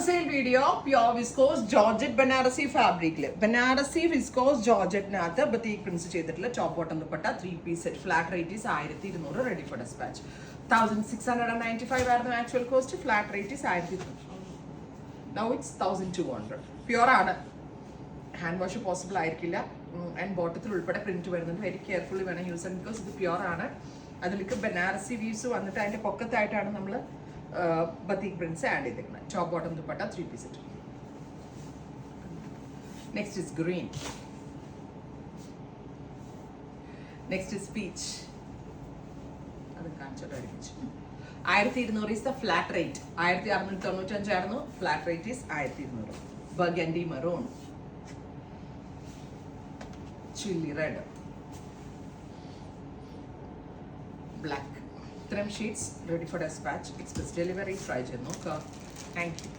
sale video pure viscose georgette Banarasi ഫാബ്രിക്കില് Banarasi viscose ജോർജറ്റിനകത്ത് batik prints ചെയ്തിട്ടുള്ള top bottom dupatta 3 piece set flat rate is 1200 ready for dispatch 1695 ആയിരുന്നു actual cost flat rate is 1200 now it's 1200 pure ആണ് hand wash possible ആയിരിക്കില്ല and ബോട്ടത്തിൽ ഉൾപ്പെടെ print വരുന്നുണ്ട് very carefully വേണം യൂസ് ചെയ്യാൻ ബിക്കോസ് ഇത് പ്യോർ ആണ് അതിലേക്ക് ബനാറസി വീവ്സ് വന്നിട്ട് അതിന്റെ പൊക്കത്തായിട്ടാണ് നമ്മൾ batik prints add ചെയ്തിരിക്കുന്നത് top bottom dupatta 3 piece set next is green next is peach അത് കാണിച്ചോട്ടായിരിക്കും 1200 is the flat rate 1695 ആയിരുന്നു flat rate is 1200 burgundy maroon chilli red black ഇത്രയും sheets ready for dispatch express delivery try ചെയ്ത് നോക്കുക thank you